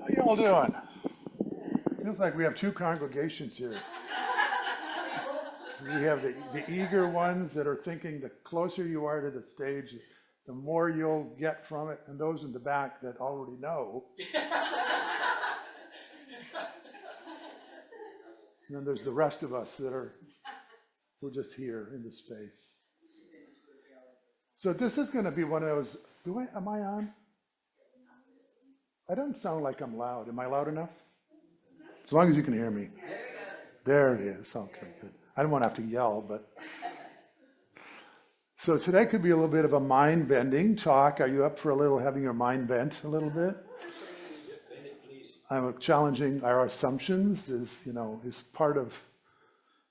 How you all doing? Feels like we have two congregations here. We have the eager ones that are thinking the closer you are to the stage, the more you'll get from it, and those in the back that already know. And then there's the rest of us that are we're just here in the space. So this is going to be one of those. Am I on? I don't sound like I'm loud. Am I loud enough? As long as you can hear me. There it is. Okay, good. I don't want to have to yell, but. So today could be a little bit of a mind-bending talk. Are you up for a little having your mind bent a little bit? I'm challenging our assumptions is part of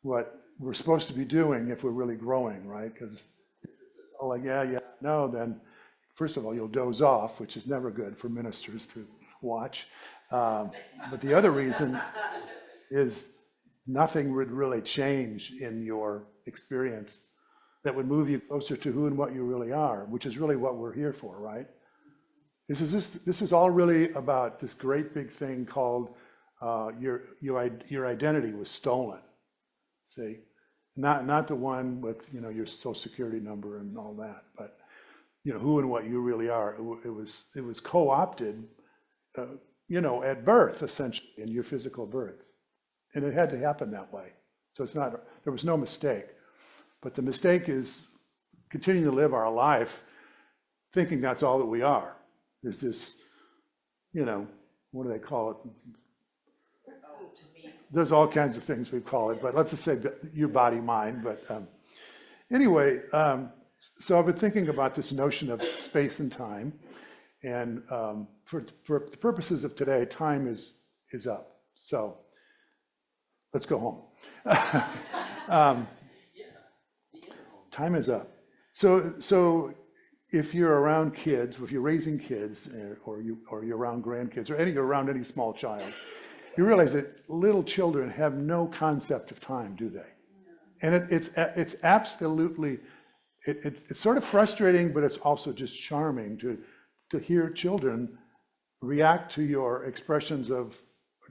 what we're supposed to be doing if we're really growing, right? Because if it's all like, yeah, no, then first of all, you'll doze off, which is never good for ministers to watch. But the other reason is nothing would really change in your experience that would move you closer to who and what you really are, which is really what we're here for, right? This is all really about this great big thing called your identity was stolen. See, not the one with your social security number and all that, but who and what you really are. It was co-opted, at birth, essentially, in your physical birth, and it had to happen that way. So there was no mistake, but the mistake is continuing to live our life thinking that's all that we are. There's this, what do they call it? There's all kinds of things we call it, but let's just say your body, mind. But anyway, so I've been thinking about this notion of space and time, and for the purposes of today, time is up. So let's go home. Time is up. So if you're around kids, if you're raising kids, or you're around grandkids, or you're around any small child, you realize that little children have no concept of time, do they? And it's absolutely, it's sort of frustrating, but it's also just charming to hear children react to your expressions of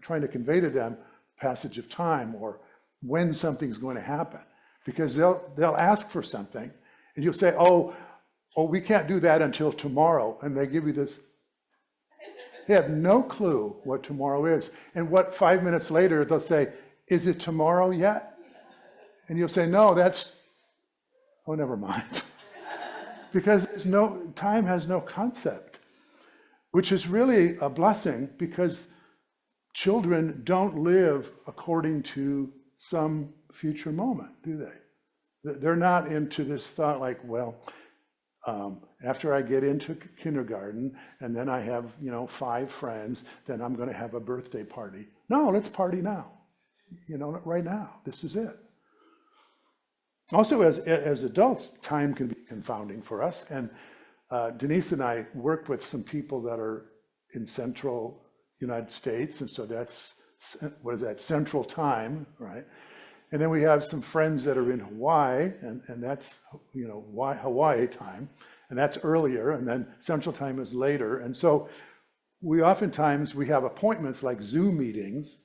trying to convey to them passage of time or when something's going to happen, because they'll ask for something, and you'll say, oh, we can't do that until tomorrow. And they give you this. They have no clue what tomorrow is. And 5 minutes later, they'll say, is it tomorrow yet? And you'll say, no, never mind. Because time has no concept, which is really a blessing, because children don't live according to some future moment, do they? They're not into this thought like, well, after I get into kindergarten and then I have 5 friends, then I'm going to have a birthday party. No, let's party now. Right now. This is it. Also, as adults, time can be confounding for us. And Denise and I work with some people that are in central United States, and so that's Central Time, right? And then we have some friends that are in Hawaii, and that's Hawaii time, and that's earlier, and then Central Time is later. And so we have appointments like Zoom meetings,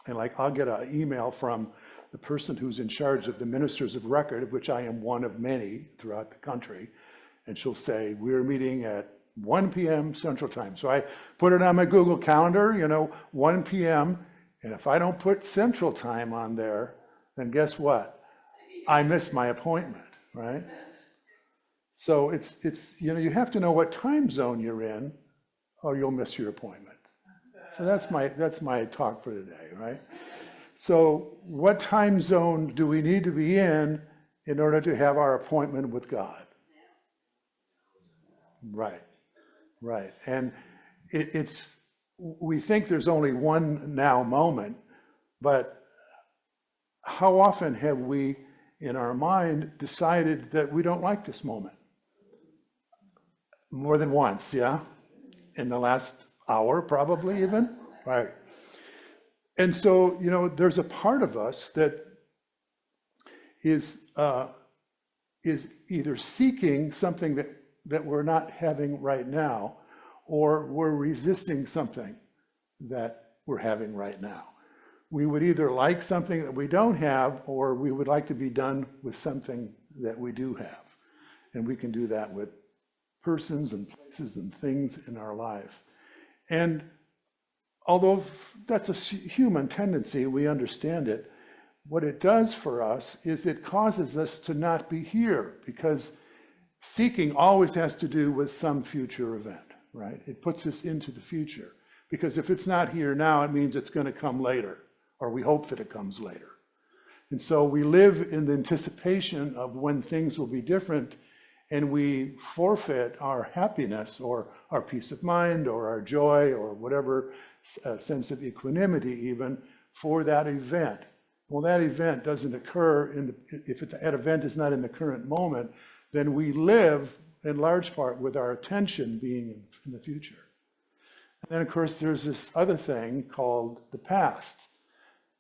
and like I'll get an email from the person who's in charge of the ministers of record, of which I am one of many throughout the country, and she'll say, we're meeting at 1 p.m. Central Time. So I put it on my Google Calendar, 1 p.m., and if I don't put Central Time on there, then guess what? I missed my appointment, right? So it's you have to know what time zone you're in, or you'll miss your appointment. So that's my talk for today, right? So what time zone do we need to be in order to have our appointment with God? Right. And we think there's only one now moment, but how often have we, in our mind, decided that we don't like this moment? More than once, yeah? In the last hour, probably even, right? And so, there's a part of us that is either seeking something that we're not having right now, or we're resisting something that we're having right now. We would either like something that we don't have, or we would like to be done with something that we do have. And we can do that with persons and places and things in our life. And although that's a human tendency, we understand it, what it does for us is it causes us to not be here, because seeking always has to do with some future event, right? It puts us into the future, because if it's not here now, it means it's going to come later, or we hope that it comes later. And so we live in the anticipation of when things will be different, and we forfeit our happiness or our peace of mind or our joy or whatever sense of equanimity even for that event. Well, that event doesn't occur if that event is not in the current moment, then we live in large part with our attention being in the future. And then of course there's this other thing called the past.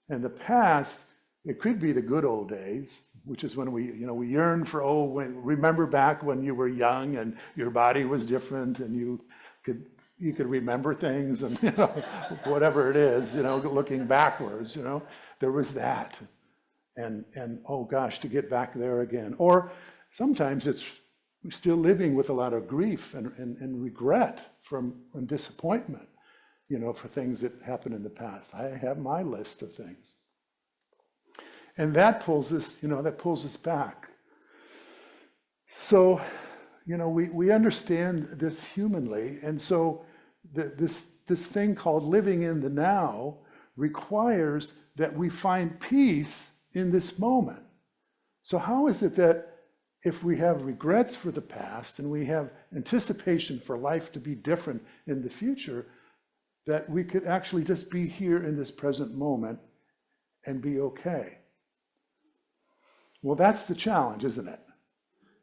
And the past, it could be the good old days, which is when we yearn for, remember back when you were young and your body was different and you could remember things and, whatever it is, looking backwards, there was that. And oh gosh, to get back there again. Or sometimes it's still living with a lot of grief and regret and disappointment, for things that happened in the past. I have my list of things. And that pulls us back. So, we understand this humanly. And so this thing called living in the now requires that we find peace in this moment. So how is it that if we have regrets for the past and we have anticipation for life to be different in the future, that we could actually just be here in this present moment and be okay? Well, that's the challenge, isn't it?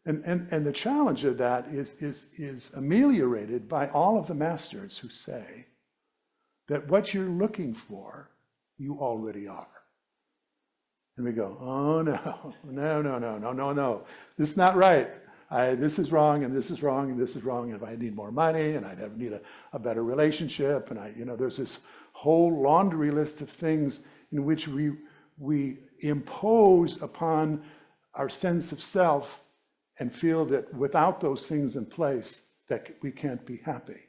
And the challenge of that is ameliorated by all of the masters who say that what you're looking for, you already are. And we go, oh no, this is not right. This is wrong, and this is wrong, and this is wrong. And if I need more money, and I need a better relationship, and there's this whole laundry list of things in which we impose upon our sense of self and feel that without those things in place, that we can't be happy.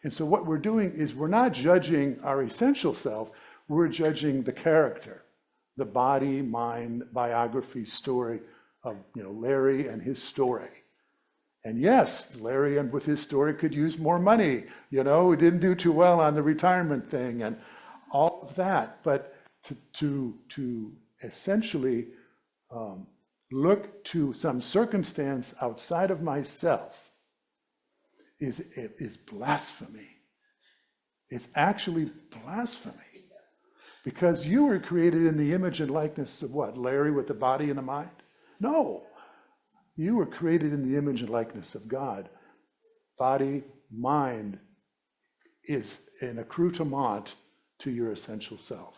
And so what we're doing is we're not judging our essential self, we're judging the character, the body, mind, biography, story of Larry and his story. And yes, Larry and with his story could use more money. He didn't do too well on the retirement thing and all of that. But to essentially look to some circumstance outside of myself is blasphemy. It's actually blasphemy. Because you were created in the image and likeness of what? Larry with the body and the mind? No. You were created in the image and likeness of God. Body, mind is an accoutrement to your essential self.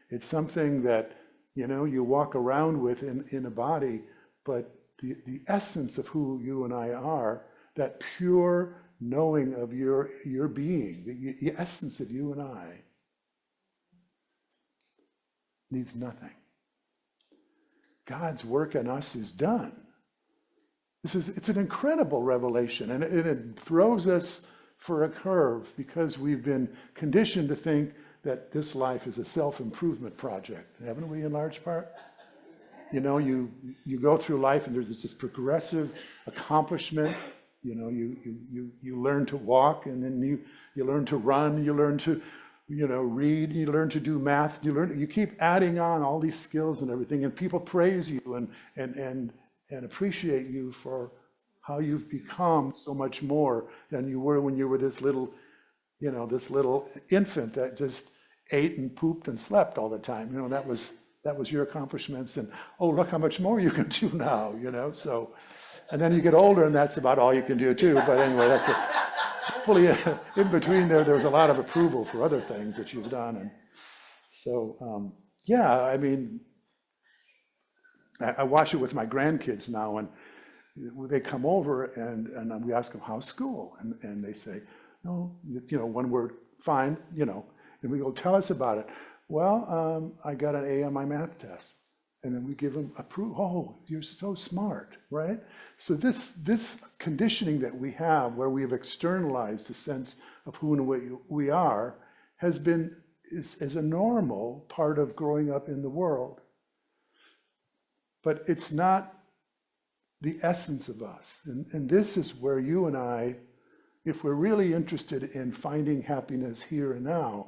It's something that you walk around with in a body, but the essence of who you and I are, that pure knowing of your being, the essence of you and I, needs nothing. God's work in us is done. It's an incredible revelation, and it throws us for a curve because we've been conditioned to think that this life is a self-improvement project, haven't we, in large part? You go through life and there's this progressive accomplishment. You learn to walk, and then you learn to run, you learn to read, you learn to do math, you keep adding on all these skills and everything, and people praise you and appreciate you for how you've become so much more than you were when you were this little infant that just ate and pooped and slept all the time. That was your accomplishments, and oh, look how much more you can do now, so, and then you get older and that's about all you can do too, but anyway, that's it. Hopefully in between there's a lot of approval for other things that you've done. And so, I watch it with my grandkids now, and they come over and we ask them, how's school? And they say, no, one word, fine, And we go, tell us about it. Well, I got an A on my math test. And then we give them approval. Oh, you're so smart, right? So this conditioning that we have, where we have externalized the sense of who and what we are, is a normal part of growing up in the world. But it's not the essence of us. And this is where you and I, if we're really interested in finding happiness here and now,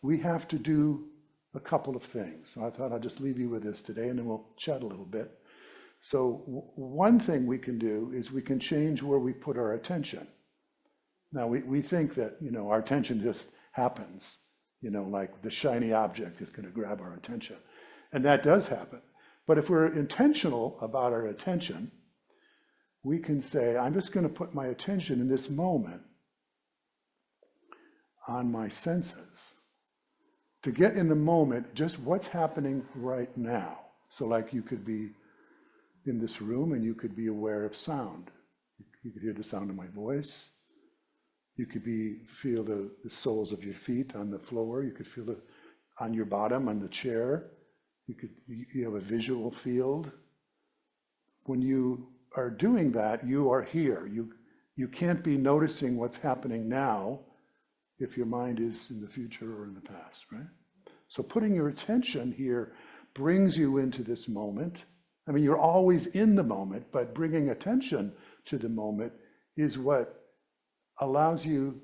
we have to do a couple of things. So I thought I'll just leave you with this today, and then we'll chat a little bit. So one thing we can do is we can change where we put our attention. Now we think that, our attention just happens, like the shiny object is going to grab our attention. And that does happen. But if we're intentional about our attention, we can say, I'm just going to put my attention in this moment on my senses, to get in the moment just what's happening right now. So like you could be in this room and you could be aware of sound. You could hear the sound of my voice. You could feel the soles of your feet on the floor. You could feel it on your bottom on the chair. You have a visual field. When you are doing that, you are here. You can't be noticing what's happening now if your mind is in the future or in the past, right? So putting your attention here brings you into this moment. I mean, you're always in the moment, but bringing attention to the moment is what allows you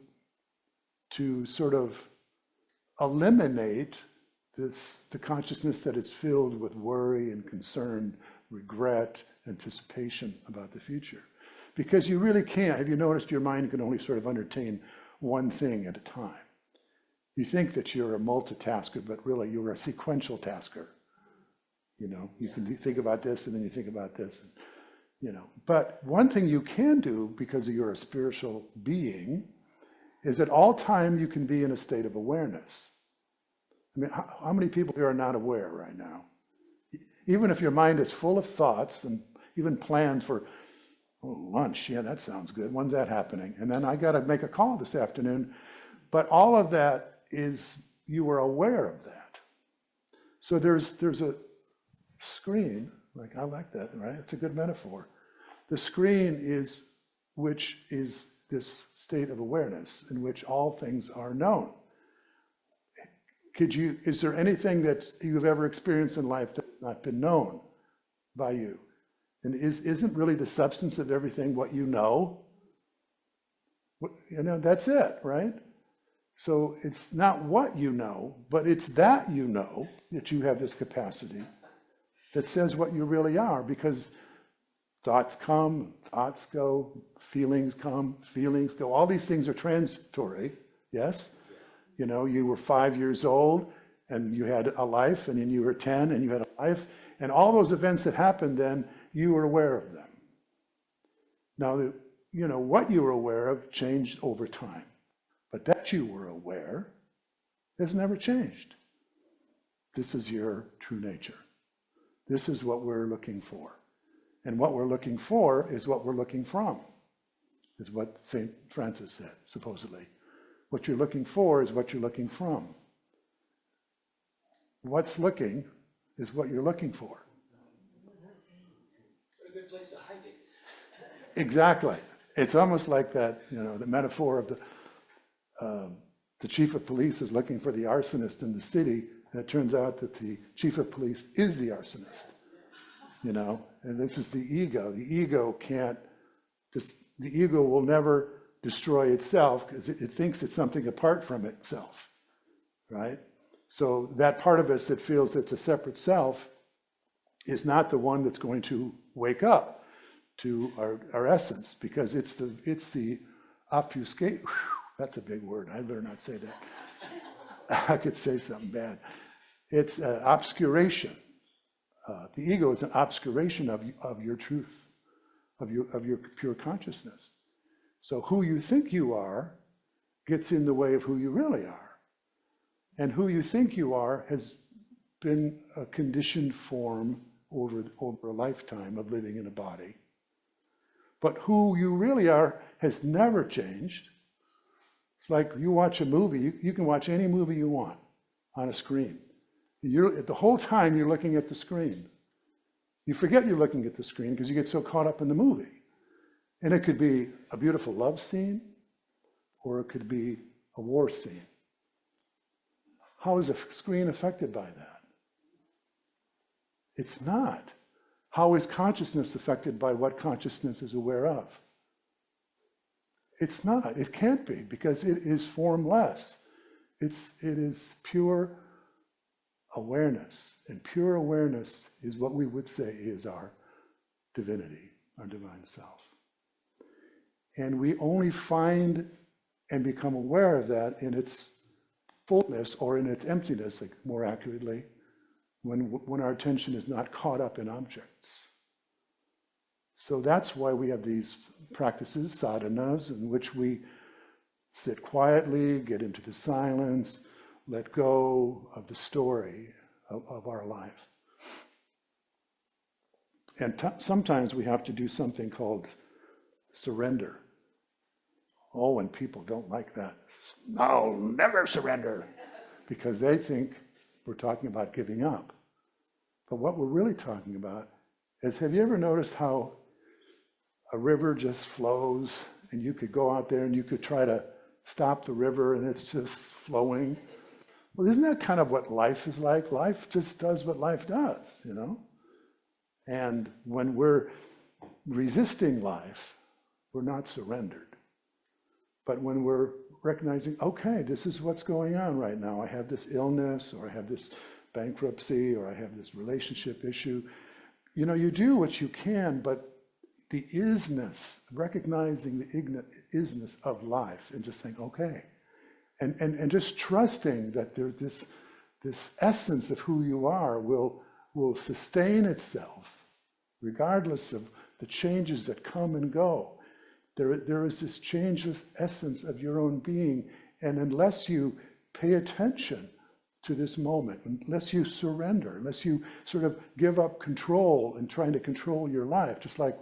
to sort of eliminate the consciousness that is filled with worry and concern, regret, anticipation about the future. Because you really can't. Have you noticed your mind can only sort of entertain one thing at a time? You think that you're a multitasker, but really you're a sequential tasker. You can think about this and then you think about this, But one thing you can do, because you're a spiritual being, is at all time you can be in a state of awareness. I mean, how many people here are not aware right now? Even if your mind is full of thoughts and even plans for lunch, yeah, that sounds good. When's that happening? And then I got to make a call this afternoon. But all of that is, you are aware of that. So there's a screen, like I like that, right? It's a good metaphor. The screen which is this state of awareness in which all things are known. Is there anything that you've ever experienced in life that's not been known by you? And isn't really the substance of everything what you know? That's it, right? So it's not what you know, but it's that you have this capacity that says what you really are, because thoughts come, thoughts go, feelings come, feelings go. All these things are transitory, yes? You were 5 years old and you had a life, and then you were 10 and you had a life, and all those events that happened then, you were aware of them. Now, what you were aware of changed over time, but that you were aware has never changed. This is your true nature. This is what we're looking for. And what we're looking for is what we're looking from, is what St. Francis said, supposedly. What you're looking for is what you're looking from. What's looking is what you're looking for. A good place to hide it. Exactly. It's almost like that, the metaphor of the chief of police is looking for the arsonist in the city, and it turns out that the chief of police is the arsonist. And this is the ego. The ego will never destroy itself because it thinks it's something apart from itself, right? So that part of us that feels it's a separate self is not the one that's going to wake up to our essence, because it's the obfuscate. That's a big word. I better not say that. I could say something bad. It's obscuration. The ego is an obscuration of your truth, of your pure consciousness. So who you think you are gets in the way of who you really are. And who you think you are has been a conditioned form over a lifetime of living in a body. But who you really are has never changed. It's like you watch a movie, you can watch any movie you want on a screen. The whole time you're looking at the screen. You forget you're looking at the screen because you get so caught up in the movie. And it could be a beautiful love scene, or it could be a war scene. How is a screen affected by that? It's not. How is consciousness affected by what consciousness is aware of? It's not. It can't be, because it is formless. It is pure awareness. And pure awareness is what we would say is our divinity, our divine self. And we only find and become aware of that in its fullness, or in its emptiness, like, more accurately, when our attention is not caught up in objects. So that's why we have these practices, sadhanas, in which we sit quietly, get into the silence, let go of the story of our life. And sometimes we have to do something called surrender. Oh, and people don't like that. No, never surrender, because they think we're talking about giving up. But what we're really talking about is, have you ever noticed how a river just flows, and you could go out there and you could try to stop the river and it's just flowing? Well, isn't that kind of what life is like? Life just does what life does, you know? And when we're resisting life, we're not surrendered. But when we're recognizing, okay, this is what's going on right now. I have this illness, or I have this bankruptcy, or I have this relationship issue. You know, you do what you can, but the isness, recognizing the isness of life, and just saying, okay. And just trusting that there's this essence of who you are will sustain itself, regardless of the changes that come and go. There is this changeless essence of your own being, and unless you pay attention to this moment, unless you surrender, unless you sort of give up control and trying to control your life, just like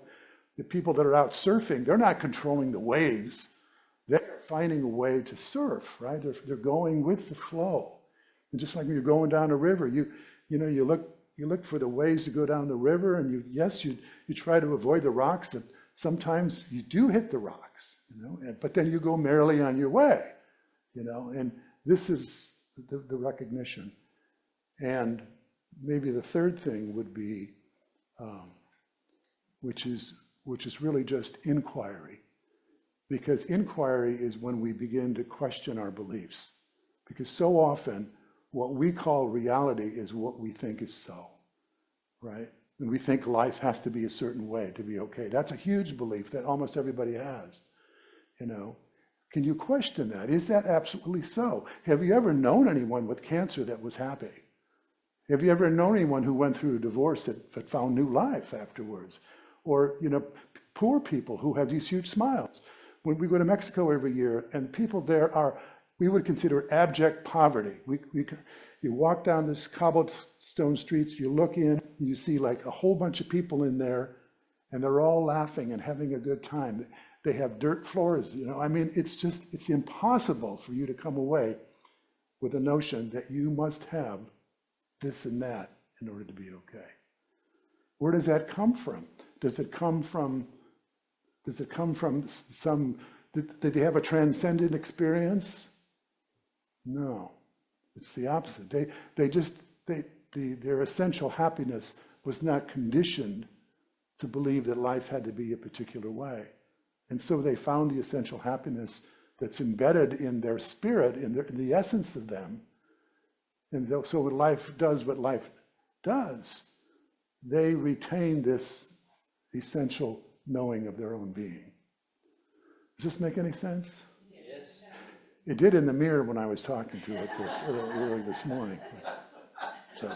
the people that are out surfing, they're not controlling the waves, they're finding a way to surf, right? They're going with the flow. And just like when you're going down a river, you look for the ways to go down the river, and you try to avoid the rocks, and sometimes you do hit the rocks, but then you go merrily on your way, and this is the recognition. And maybe the third thing would be, which is really just inquiry, because inquiry is when we begin to question our beliefs, because so often what we call reality is what we think is so, right? And we think life has to be a certain way to be okay. That's a huge belief that almost everybody has, Can you question that? Is that absolutely so? Have you ever known anyone with cancer that was happy? Have you ever known anyone who went through a divorce that found new life afterwards? Or, poor people who have these huge smiles. When we go to Mexico every year, and people there we would consider abject poverty. You walk down this cobblestone streets, you look in, you see like a whole bunch of people in there, and they're all laughing and having a good time. They have dirt floors, it's impossible for you to come away with a notion that you must have this and that in order to be okay. Where does that come from? Does it come from some, did they have a transcendent experience? No, it's the opposite. Their essential happiness was not conditioned to believe that life had to be a particular way. And so they found the essential happiness that's embedded in their spirit, in the essence of them. And so when life does what life does, they retain this essential knowing of their own being. Does this make any sense? Yes. It did in the mirror when I was talking to it early this morning. So,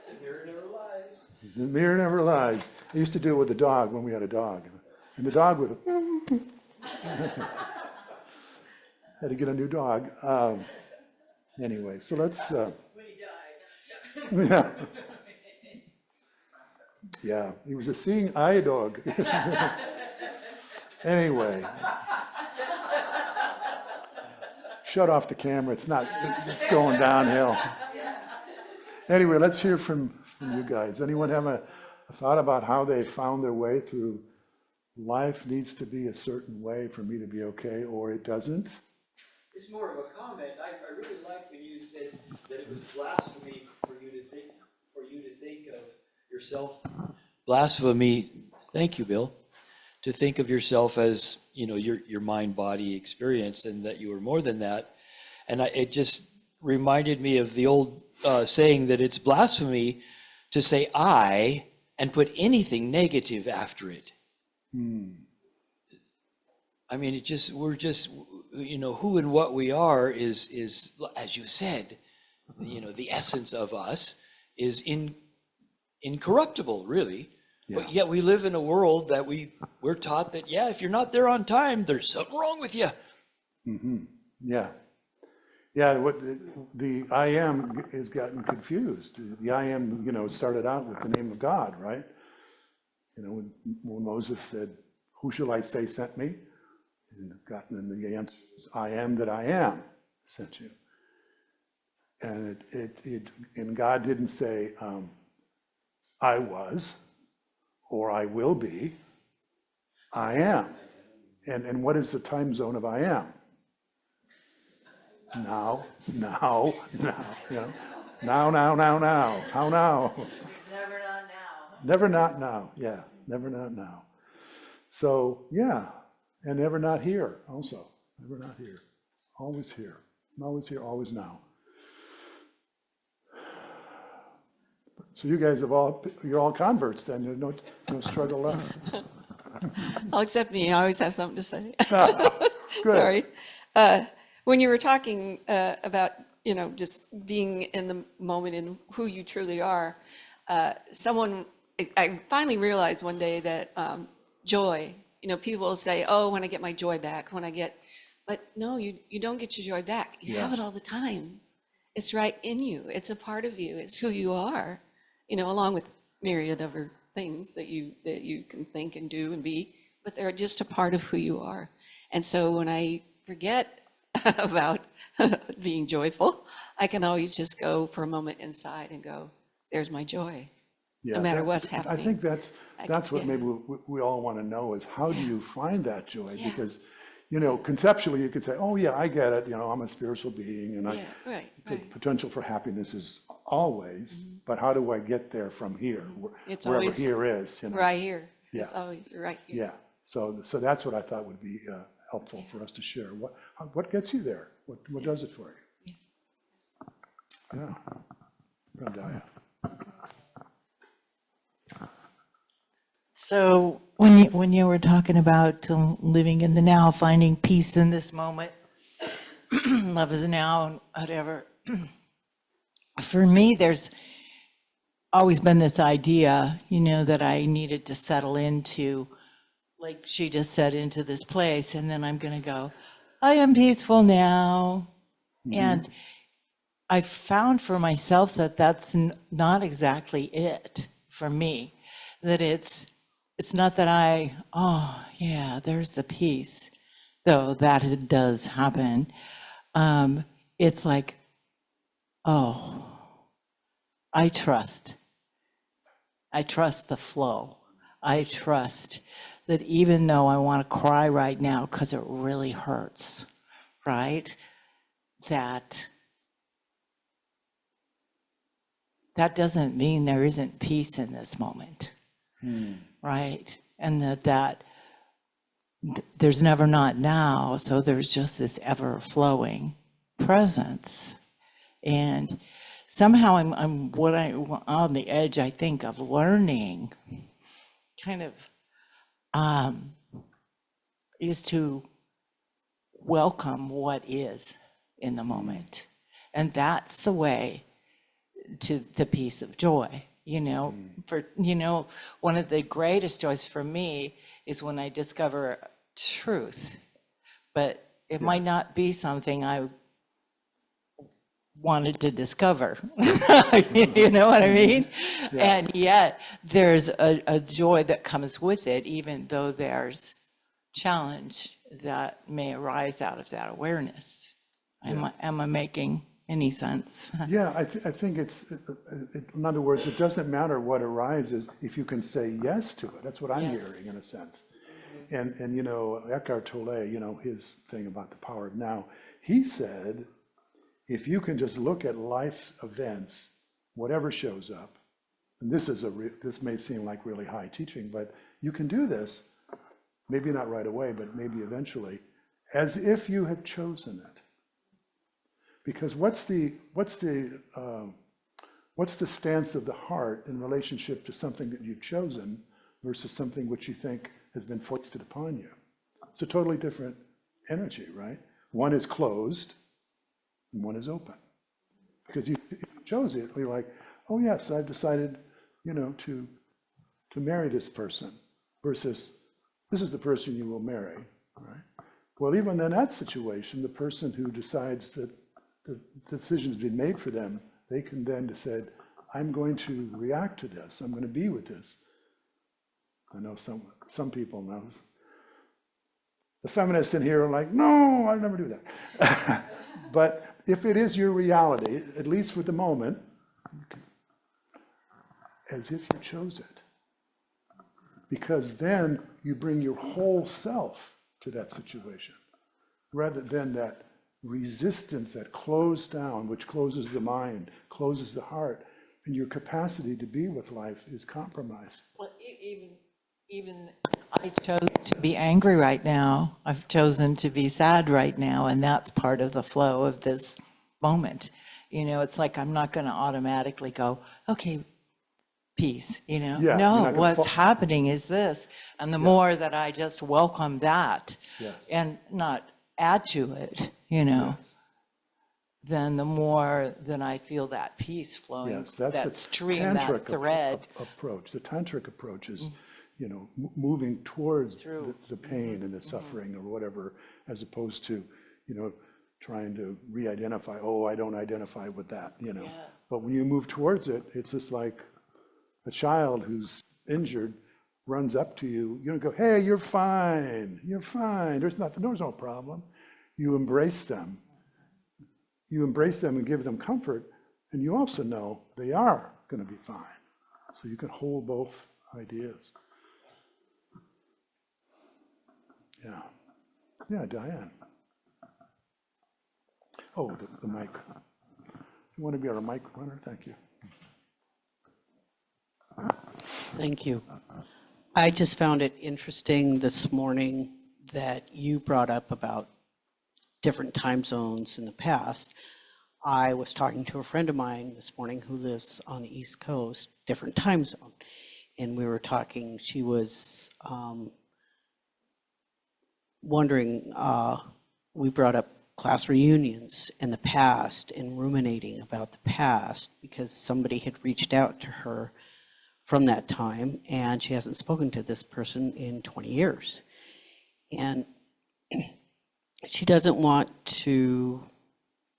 The mirror never lies. The mirror never lies. I used to do it with the dog when we had a dog. And the dog would had to get a new dog. Anyway, so let's When he died. yeah. Yeah, he was a seeing eye dog. Anyway. shut off the camera. It's going downhill. Anyway, let's hear from you guys. Anyone have a thought about how they found their way through life needs to be a certain way for me to be okay, or it doesn't? It's more of a comment. I really like when you said that it was blasphemy for you to think of yourself. Blasphemy, thank you, Bill, to think of yourself as, your mind-body experience, and that you were more than that. And it just reminded me of the old saying that it's blasphemy to say I and put anything negative after it. I mean, we're just, who and what we are is, as you said, the essence of us is incorruptible, really. Yeah. But yet we live in a world that we're taught that, if you're not there on time, there's something wrong with you. Mm-hmm. Yeah. Yeah, what the I am has gotten confused. The I am, started out with the name of God, right? When Moses said, "Who shall I say sent me?" And the answer is, "I am that I am sent you." And and God didn't say, "I was," or "I will be." I am. And what is the time zone of I am? Now. How now? Never not now. Never not now. Yeah, never not now. So, and never not here also. Never not here. Always here. Always here, always now. So you guys you're all converts then. There's no struggle left. I'll accept me. I always have something to say. Good. Sorry. When you were talking about, just being in the moment and who you truly are, I finally realized one day that joy, people will say, "Oh, when I get my joy back, but no, you don't get your joy back. You have it all the time. It's right in you. It's a part of you. It's who you are, along with myriad other things that you can think and do and be, but they're just a part of who you are. And so when I forget about being joyful, I can always just go for a moment inside and go, there's my joy, no matter what's happening. I think that's what maybe we all want to know is how do you find that joy? Yeah. Because, conceptually you could say, oh yeah, I get it. I'm a spiritual being and the potential for happiness is always, but how do I get there from here? It's wherever always here is. right here. Yeah. It's always right here. Yeah. So that's what I thought would be helpful for us to share. What gets you there? What does it for you? Yeah. Randaya. So when you were talking about living in the now, finding peace in this moment, love is now and whatever, for me, there's always been this idea, that I needed to settle into, like she just said, into this place, and then I'm going to go, I am peaceful now. Mm-hmm. And I found for myself that that's not exactly it for me, that it's not that there's the peace, though that it does happen. It's like, I trust the flow. I trust that even though I want to cry right now because it really hurts, right? That doesn't mean there isn't peace in this moment, right? And that there's never not now, so there's just this ever-flowing presence. And somehow I'm on the edge, I think, of learning kind of is to welcome what is in the moment. And that's the way to the peace of joy, one of the greatest joys for me is when I discover truth, but it might not be something I wanted to discover. You know what I mean? Yeah. And yet there's a joy that comes with it, even though there's challenge that may arise out of that awareness. Am I making any sense? Yeah, I think in other words, it doesn't matter what arises if you can say yes to it. That's what I'm Yes. hearing in a sense. And you know, Eckhart Tolle, you know, his thing about the power of now, he said, if you can just look at life's events, whatever shows up, and this may seem like really high teaching, but you can do this, maybe not right away, but maybe eventually, as if you had chosen it. Because what's the stance of the heart in relationship to something that you've chosen versus something which you think has been foisted upon you? It's a totally different energy, right? One is closed and one is open. Because if you chose it, you're like, oh yes, I've decided, you know, to marry this person, versus this is the person you will marry, right? Well, even in that situation, the person who decides that the decision has been made for them, they can then decide, I'm going to react to this. I'm going to be with this. I know some people know. The feminists in here are like, no, I'll never do that. But if it is your reality, at least for the moment, as if you chose it. Because then you bring your whole self to that situation, rather than that resistance, that closed down, which closes the mind, closes the heart, and your capacity to be with life is compromised. Well, even I chose to be angry right now. I've chosen to be sad right now, and that's part of the flow of this moment. You know, it's like I'm not going to automatically go, okay, peace, you know? Yeah, you're No, not gonna what's fall- happening is this. And the more that I just welcome that Yes. and not add to it, you know, Yes. then the more then I feel that peace flowing, Yes, that's that the stream, that tantric thread. approach. The tantric approach is, you know, moving towards Through. the pain and the suffering or whatever, as opposed to, you know, trying to re-identify, oh, I don't identify with that, you know. Yes. But when you move towards it, it's just like a child who's injured runs up to you, you don't go, hey, you're fine, there's no problem. You embrace them. You embrace them and give them comfort, and you also know they are going to be fine. So you can hold both ideas. Yeah. Yeah, Diane. Oh, the mic. You want to be our mic runner? Thank you. Thank you. I just found it interesting this morning that you brought up about different time zones in the past. I was talking to a friend of mine this morning who lives on the East Coast, different time zone. And we were talking, she was wondering, we brought up class reunions in the past and ruminating about the past because somebody had reached out to her from that time, and she hasn't spoken to this person in 20 years. And she doesn't want to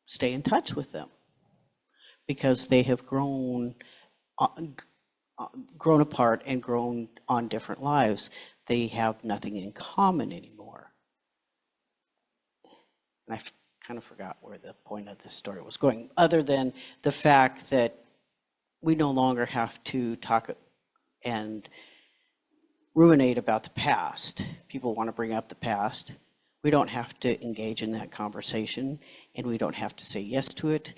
stay in touch with them because they have grown apart and grown on different lives. They have nothing in common anymore. And I kind of forgot where the point of this story was going, other than the fact that we no longer have to talk and ruminate about the past. People want to bring up the past. We don't have to engage in that conversation, and we don't have to say yes to it.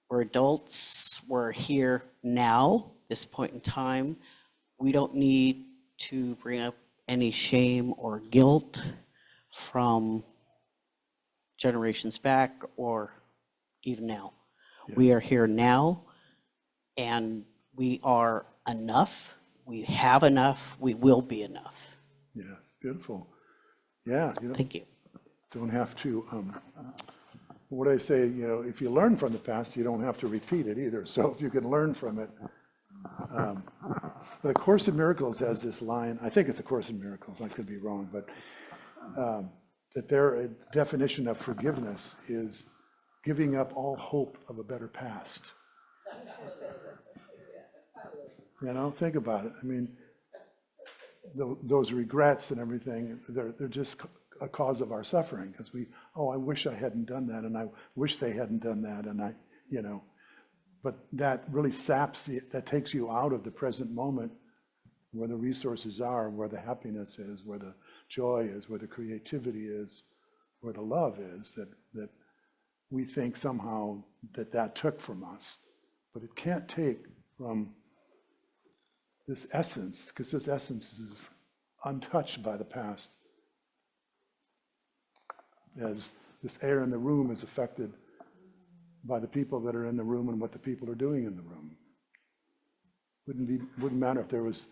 We're adults. We're here now, this point in time. We don't need to bring up any shame or guilt from generations back or even now. Yeah. We are here now, and we are enough. We have enough. We will be enough. Yes, beautiful. Yeah, you know, Thank you. don't have to, what I say, you know, if you learn from the past, you don't have to repeat it either. So if you can learn from it. But A Course in Miracles has this line, I think it's A Course in Miracles, I could be wrong, but that their definition of forgiveness is giving up all hope of a better past. You know, think about it. I mean, those regrets and everything, they're just a cause of our suffering, because I wish I hadn't done that, and I wish they hadn't done that, and but that really that takes you out of the present moment, where the resources are, where the happiness is, where the joy is, where the creativity is, where the love is, that we think somehow that took from us. But it can't take from this essence, because this essence is untouched by the past. As this air in the room is affected by the people that are in the room and what the people are doing in the room. Wouldn't matter if there was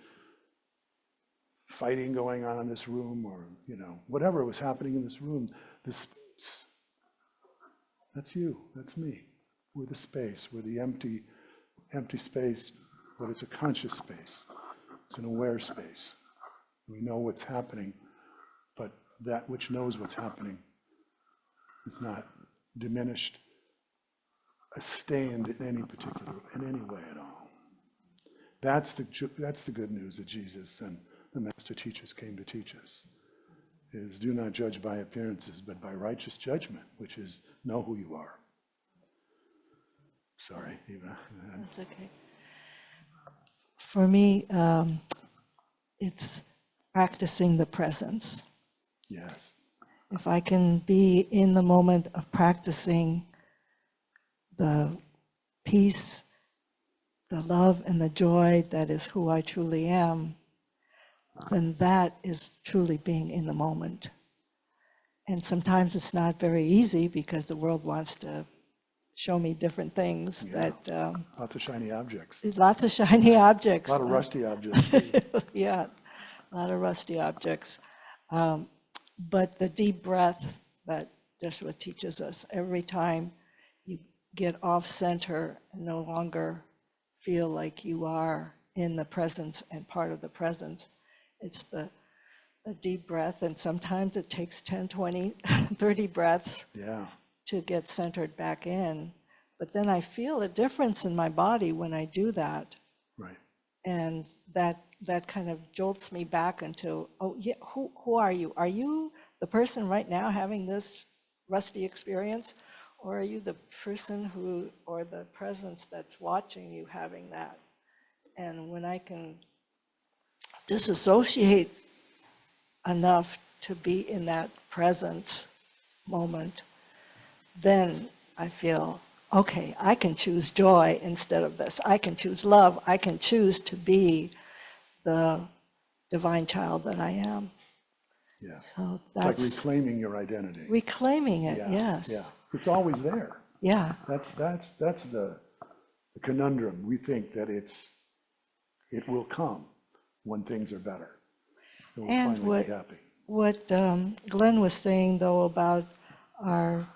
fighting going on in this room, or whatever was happening in this room. This space, that's you, that's me. We're the space. We're the empty space, but it's a conscious space. It's an aware space. We know what's happening, but that which knows what's happening is not diminished, stained in any way at all. That's the good news that Jesus and the master teachers came to teach us, is do not judge by appearances, but by righteous judgment, which is know who you are. Sorry, Eva. That's okay. For me, it's practicing the presence. Yes. If I can be in the moment of practicing the peace, the love, and the joy that is who I truly am, then that is truly being in the moment. And sometimes it's not very easy, because the world wants to show me different things. Yeah. That Lots of shiny objects. lots of shiny objects. A lot of rusty objects. Yeah, a lot of rusty objects. But the deep breath that Joshua teaches us, every time you get off center and no longer feel like you are in the presence and part of the presence, it's the deep breath. And sometimes it takes 10, 20, 30 breaths Yeah. to get centered back in. But then I feel a difference in my body when I do that. Right. And that kind of jolts me back into, oh yeah, who are you? Are you the person right now having this rusty experience? Or are you the person or the presence that's watching you having that? And when I can disassociate enough to be in that presence moment, then I feel, okay, I can choose joy instead of this. I can choose love. I can choose to be the divine child that I am. Yeah. So It's like that's reclaiming your identity. reclaiming it, Yeah. yes. Yeah. It's always there. Yeah, That's the conundrum. We think that it will come when things are better. It will And finally be happy. what Glenn was saying, though, about our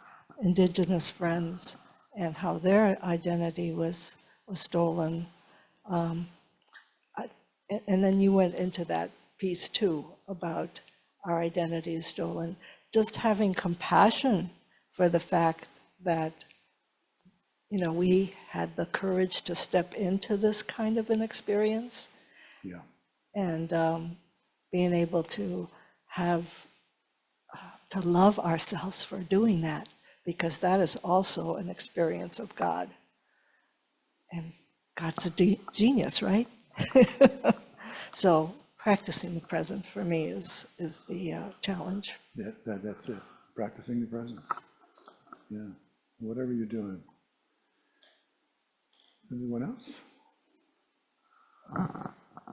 indigenous friends and how their identity was stolen. And then you went into that piece too, about our identity is stolen. Just having compassion for the fact that, we had the courage to step into this kind of an experience, Yeah. and being able to to love ourselves for doing that, because that is also an experience of God. And God's a genius, right? So practicing the presence for me is the challenge. Yeah, that's it. Practicing the presence. Yeah. Whatever you're doing. Anyone else?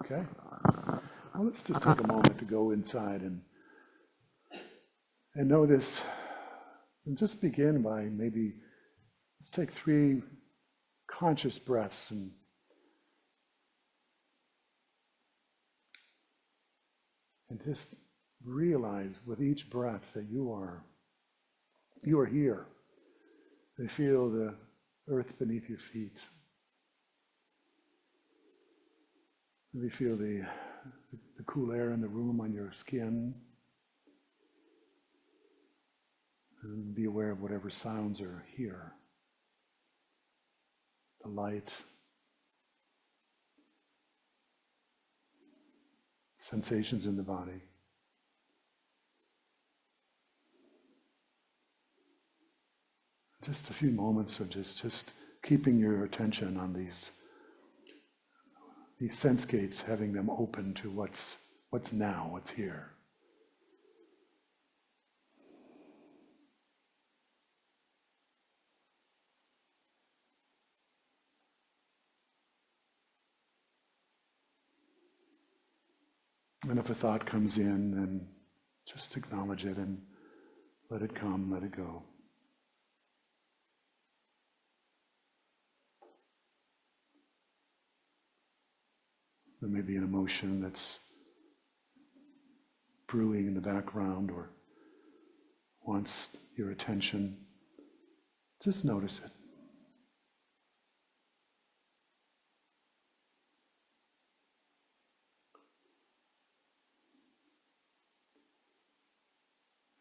Okay. Well, let's just take a moment to go inside and know this, and just begin by let's take 3 conscious breaths and just realize with each breath that you are here. And feel the earth beneath your feet. Maybe feel the cool air in the room on your skin. And be aware of whatever sounds are here. The light. Sensations in the body. Just a few moments of just keeping your attention on these sense gates, having them open to what's now, what's here. And if a thought comes in, then just acknowledge it and let it come, let it go. There may be an emotion that's brewing in the background or wants your attention. Just notice it.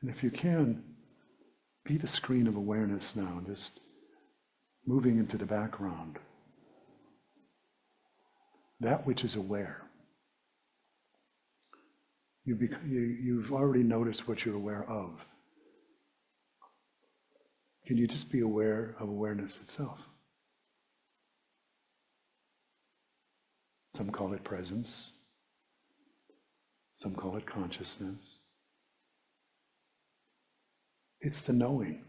And if you can, be the screen of awareness now, just moving into the background. That which is aware. You've already noticed what you're aware of. Can you just be aware of awareness itself? Some call it presence. Some call it consciousness. It's the knowing.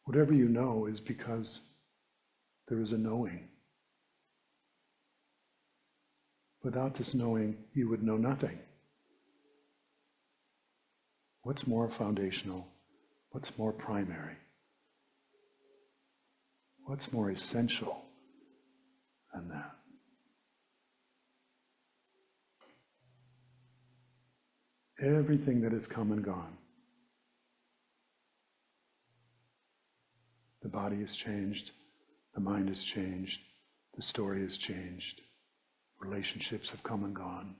Whatever you know is because there is a knowing. Without this knowing, you would know nothing. What's more foundational? What's more primary? What's more essential than that? Everything that has come and gone. The body has changed, the mind has changed, the story has changed, relationships have come and gone.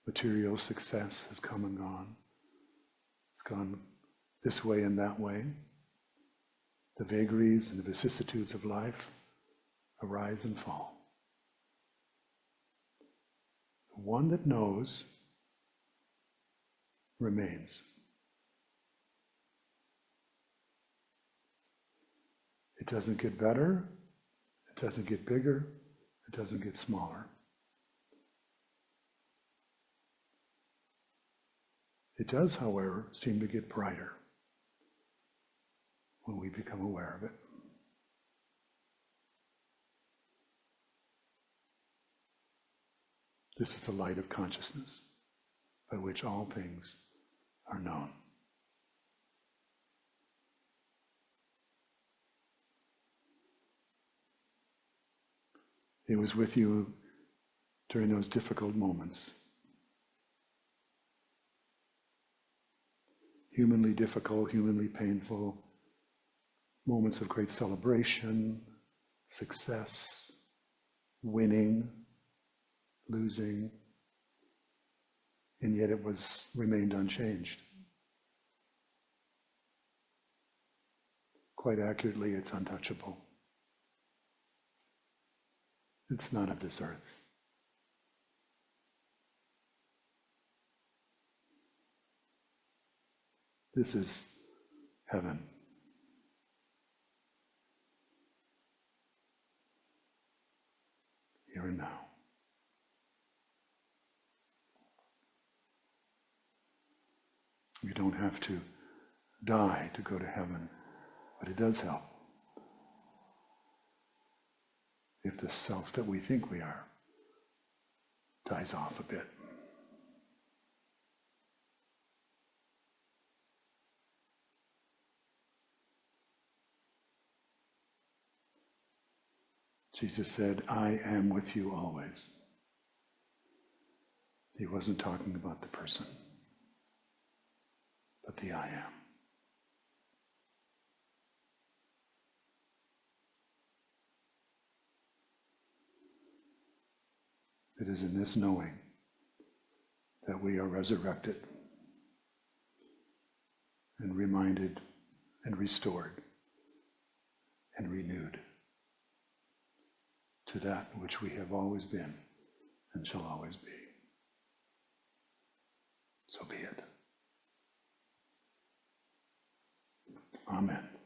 Material success has come and gone. It's gone this way and that way. The vagaries and the vicissitudes of life arise and fall. The one that knows remains. It doesn't get better, it doesn't get bigger, it doesn't get smaller. It does, however, seem to get brighter when we become aware of it. This is the light of consciousness by which all things are known. It was with you during those difficult moments. Humanly difficult, humanly painful, moments of great celebration, success, winning, losing, and yet it remained unchanged. Quite accurately, it's untouchable. It's not of this earth. This is heaven. Here and now. You don't have to die to go to heaven, but it does help. If the self that we think we are dies off a bit. Jesus said, I am with you always. He wasn't talking about the person, but the I am. It is in this knowing that we are resurrected and reminded and restored and renewed to that which we have always been and shall always be. So be it. Amen.